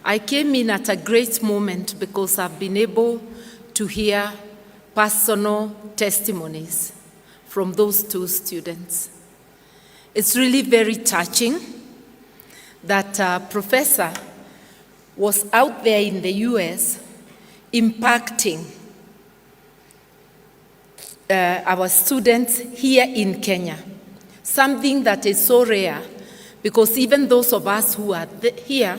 I came in at a great moment because I've been able to hear personal testimonies from those two students. It's really very touching that a professor was out there in the US impacting our students here in Kenya, something that is so rare because even those of us who are here,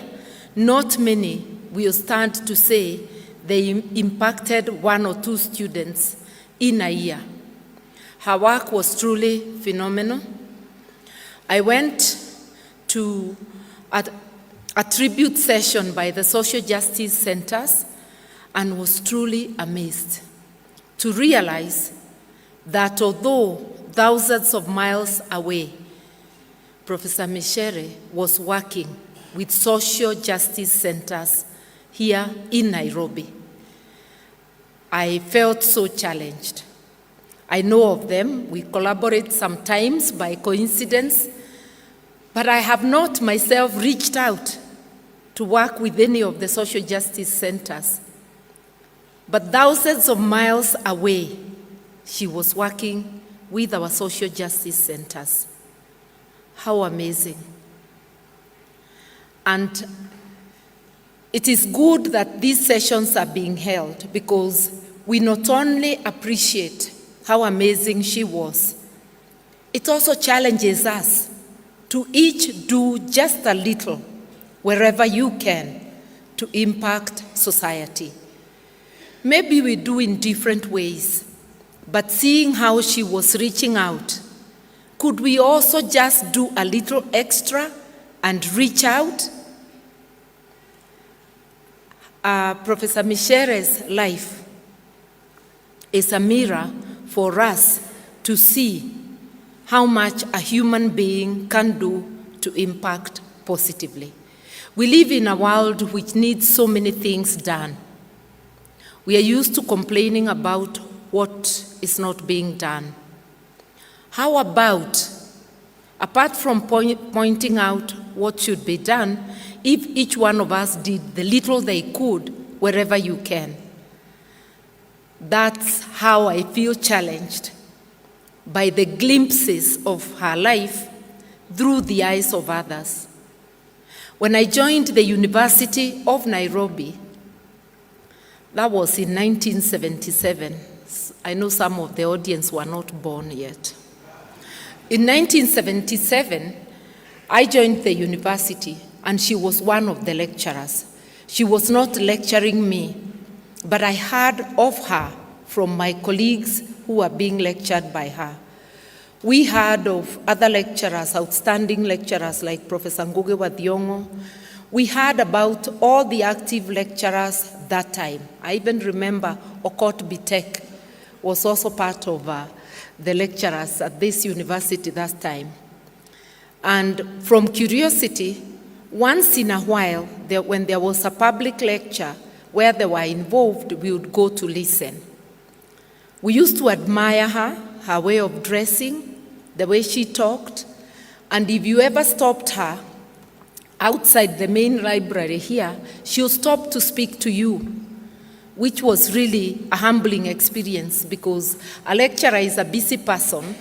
not many will stand to say they impacted one or two students in a year. Her work was truly phenomenal. I went to a tribute session by the social justice centers and was truly amazed to realize that although thousands of miles away, Professor Micere was working with social justice centers here in Nairobi. I felt so challenged. I know of them. We collaborate sometimes by coincidence, but I have not myself reached out to work with any of the social justice centers. But thousands of miles away, she was working with our social justice centers. How amazing. And it is good that these sessions are being held because we not only appreciate how amazing she was, it also challenges us to each do just a little wherever you can to impact society. Maybe we do in different ways, but seeing how she was reaching out, could we also just do a little extra and reach out? Professor Micere's life is a mirror for us to see how much a human being can do to impact positively. We live in a world which needs so many things done. We are used to complaining about what is not being done. How about, apart from pointing out what should be done, if each one of us did the little they could wherever you can? That's how I feel challenged by the glimpses of her life through the eyes of others. When I joined the University of Nairobi, that was in 1977. I know some of the audience were not born yet. In 1977, I joined the university, and she was one of the lecturers. She was not lecturing me, but I heard of her from my colleagues who were being lectured by her. We heard of other lecturers, outstanding lecturers like Professor Nguge wa Thiong'o. We heard about all the active lecturers that time. I even remember Okot Bitek was also part of the lecturers at this university that time. And from curiosity, once in a while, when there was a public lecture where they were involved, we would go to listen. We used to admire her way of dressing, the way she talked, and if you ever stopped her outside the main library here, she'll stop to speak to you, which was really a humbling experience because a lecturer is a busy person,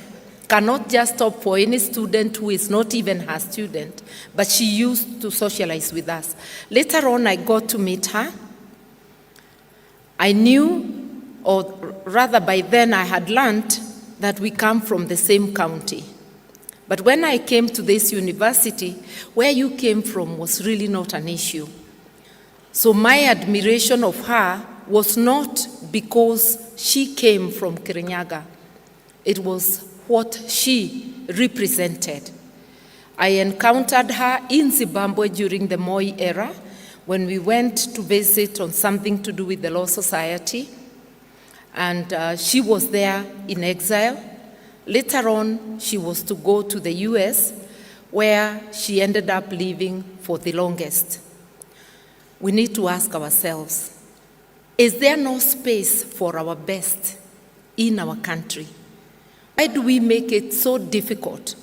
cannot just stop for any student who is not even her student, but she used to socialize with us. Later on, I got to meet her. I knew, or rather by then I had learned, that we come from the same county. But when I came to this university, where you came from was really not an issue. So my admiration of her was not because she came from Kirinyaga. It was what she represented. I encountered her in Zimbabwe during the Moi era when we went to visit on something to do with the Law Society. And she was there in exile. Later on, she was to go to the US, where she ended up living for the longest. We need to ask ourselves, is there no space for our best in our country? Why do we make it so difficult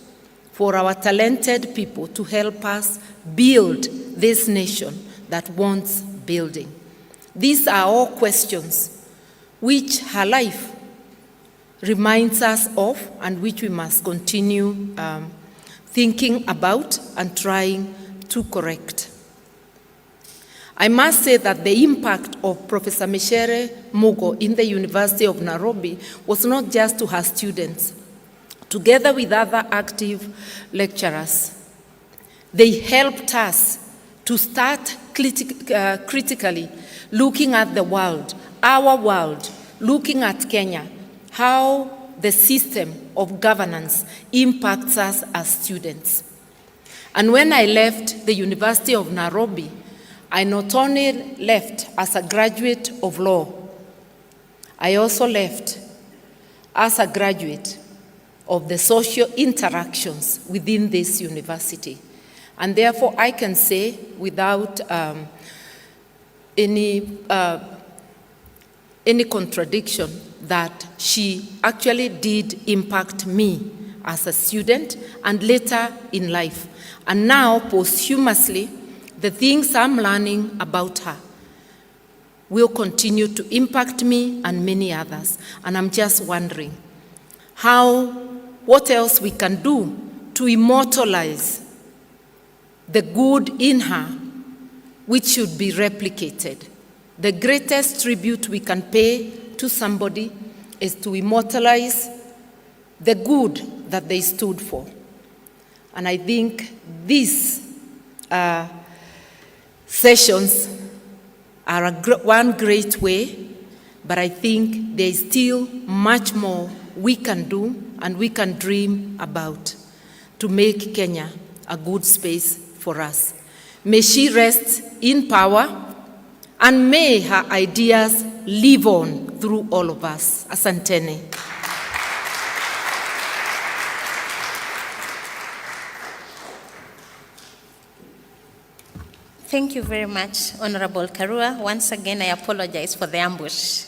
for our talented people to help us build this nation that wants building? These are all questions which her life reminds us of and which we must continue thinking about and trying to correct. I must say that the impact of Professor Micere Mugo in the University of Nairobi was not just to her students. Together with other active lecturers, they helped us to start critically looking at the world, our world, looking at Kenya, how the system of governance impacts us as students. And when I left the University of Nairobi, I not only left as a graduate of law, I also left as a graduate of the social interactions within this university. And therefore, I can say without any contradiction that she actually did impact me as a student and later in life. And now, posthumously, the things I'm learning about her will continue to impact me and many others. And I'm just wondering what else we can do to immortalize the good in her, which should be replicated. The greatest tribute we can pay to somebody is to immortalize the good that they stood for. And I think these sessions are one great way, but I think there is still much more we can do and we can dream about to make Kenya a good space for us. May she rest in power, and may her ideas live on through all of us. Asanteni. Thank you very much, Honorable Karua. Once again, I apologize for the ambush.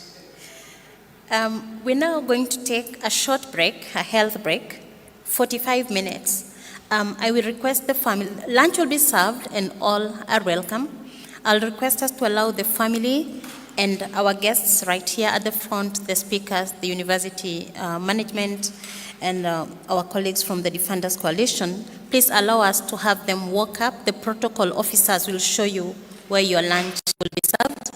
We're now going to take a short break, a health break, 45 minutes. I will request the family, lunch will be served and all are welcome. I'll request us to allow the family and our guests right here at the front, the speakers, the university management, and our colleagues from the Defenders Coalition, please allow us to have them walk up. The protocol officers will show you where your lunch will be served.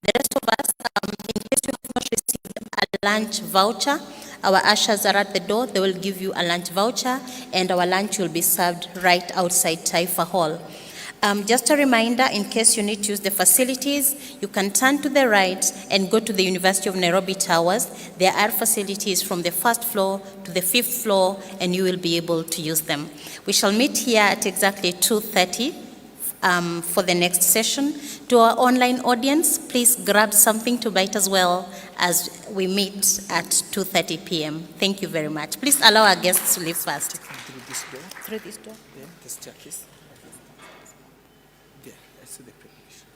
The rest of us, in case you have not received a lunch voucher, our ushers are at the door. They will give you a lunch voucher, and our lunch will be served right outside Taifa Hall. Just a reminder, in case you need to use the facilities, you can turn to the right and go to the University of Nairobi Towers. There are facilities from the 1st floor to the 5th floor, and you will be able to use them. We shall meet here at exactly 2:30 for the next session. To our online audience, please grab something to bite as well as we meet at 2:30 p.m. Thank you very much. Please allow our guests to leave first. Through this door. Through this door. Then the staircase. There, I see the preparation.